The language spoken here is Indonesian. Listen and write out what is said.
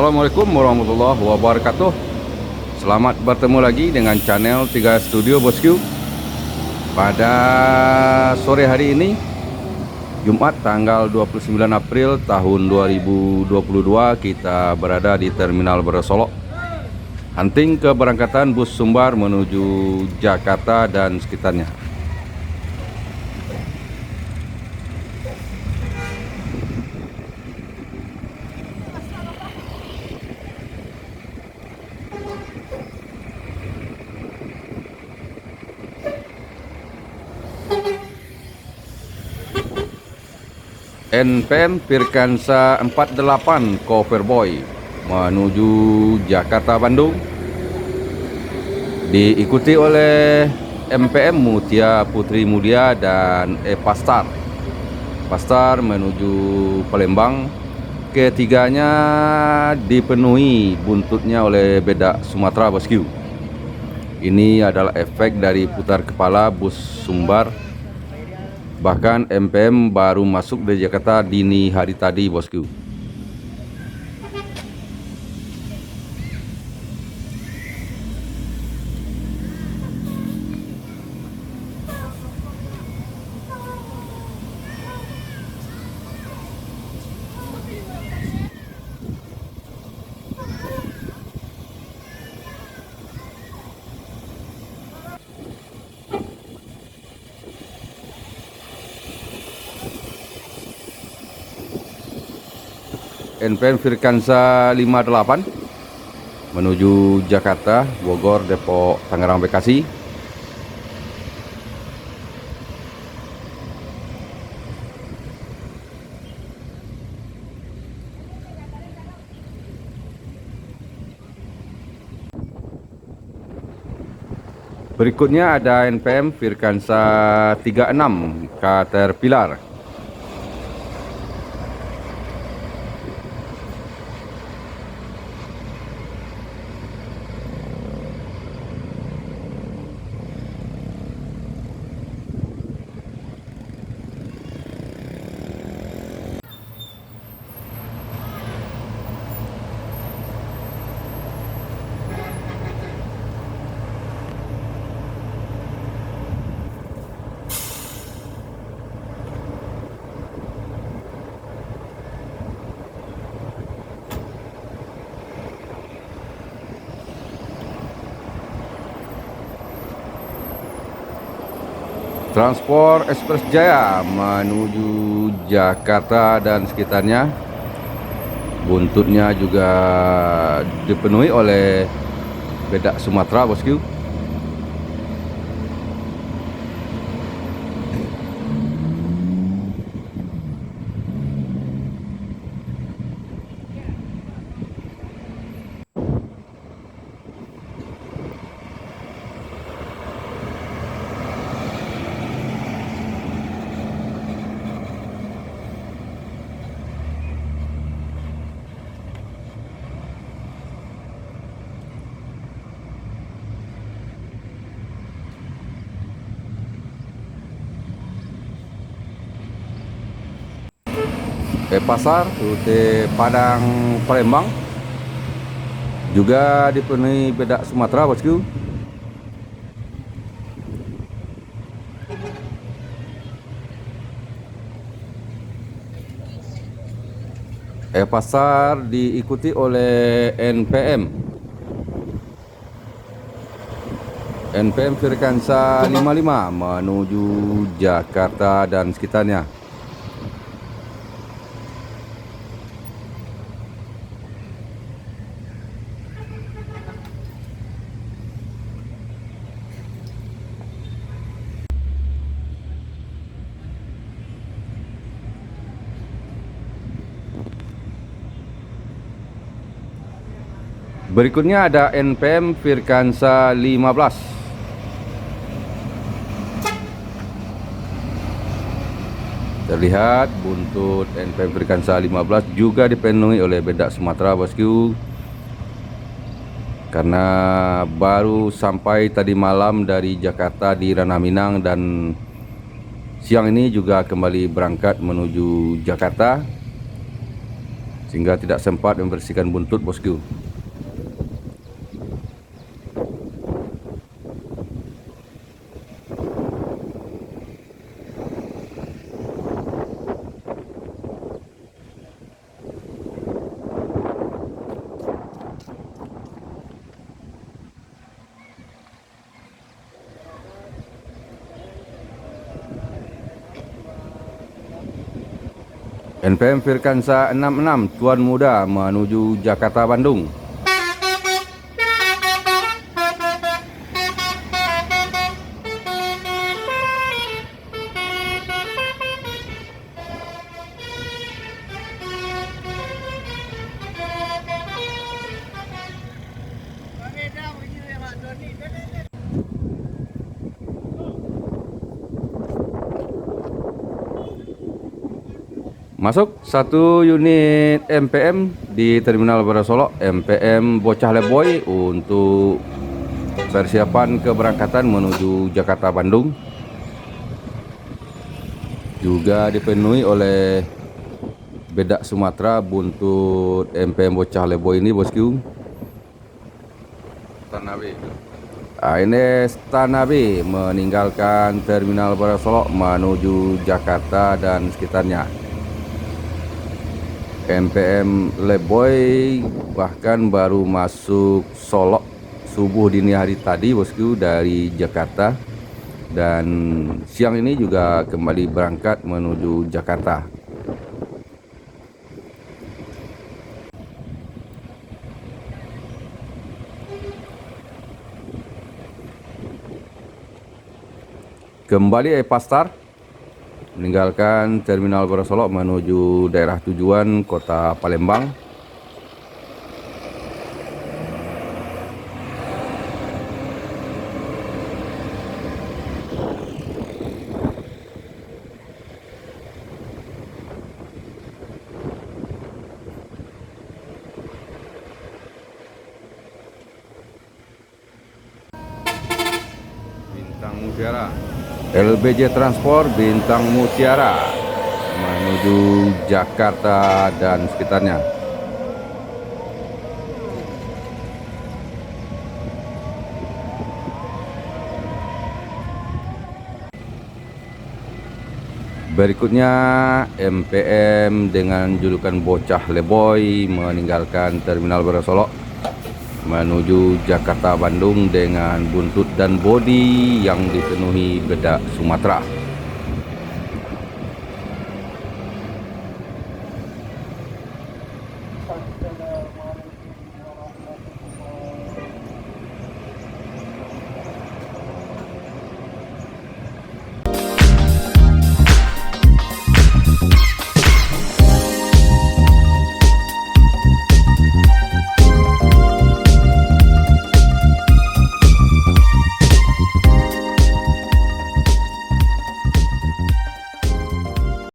Assalamualaikum warahmatullahi wabarakatuh. Selamat bertemu lagi dengan channel 3 Studio Bosku. Pada sore hari ini, Jumat tanggal 29 April tahun 2022, kita berada di Terminal Berosolok, hunting keberangkatan bus Sumbar menuju Jakarta dan sekitarnya. NPM Firkansa 48 Coverboy menuju Jakarta Bandung, diikuti oleh MPM Mutia Putri Mulia dan Pastar menuju Palembang. Ketiganya dipenuhi buntutnya oleh bedak Sumatera Bosku. Ini adalah efek dari putar kepala bus Sumbar. Bahkan MPM baru masuk dari Jakarta dini hari tadi, bosku. NPM Firkansa 58 menuju Jakarta, Bogor, Depok, Tangerang, Bekasi. Berikutnya ada NPM Firkansa 36 Caterpillar. Transport Express Jaya menuju Jakarta dan sekitarnya. Buntutnya juga dipenuhi oleh bedak Sumatera, bosku. Pasar rute Padang Palembang juga dipenuhi bedak Sumatera, bosku. Pasar diikuti oleh NPM Firkansa 55 menuju Jakarta dan sekitarnya. Berikutnya ada NPM Firkansa 15. Terlihat buntut NPM Firkansa 15 juga dipenuhi oleh bedak Sumatera, bosku. Karena baru sampai tadi malam dari Jakarta di Ranah Minang dan siang ini juga kembali berangkat menuju Jakarta. sehingga tidak sempat membersihkan buntut bosku. NPM Firkansa 66 Tuan Muda menuju Jakarta Bandung. Masuk satu unit MPM di Terminal Barasolok, MPM Bocah Leboy, untuk persiapan keberangkatan menuju Jakarta Bandung. Juga dipenuhi oleh bedak Sumatera buntut MPM Bocah Leboy ini bosku. Tanabe. Ini Tanabe meninggalkan Terminal Barasolok menuju Jakarta dan sekitarnya. MPM Leboy bahkan baru masuk Solok subuh dini hari tadi bosku dari Jakarta, dan siang ini juga kembali berangkat menuju Jakarta. Kembali Epastar meninggalkan Terminal Barasolok menuju daerah tujuan Kota Palembang. Bintang Mutiara, LBJ Transport Bintang Mutiara menuju Jakarta dan sekitarnya. Berikutnya MPM dengan julukan Bocah Leboy meninggalkan Terminal Barasolok menuju Jakarta Bandung dengan buntut dan bodi yang dipenuhi bedak Sumatera.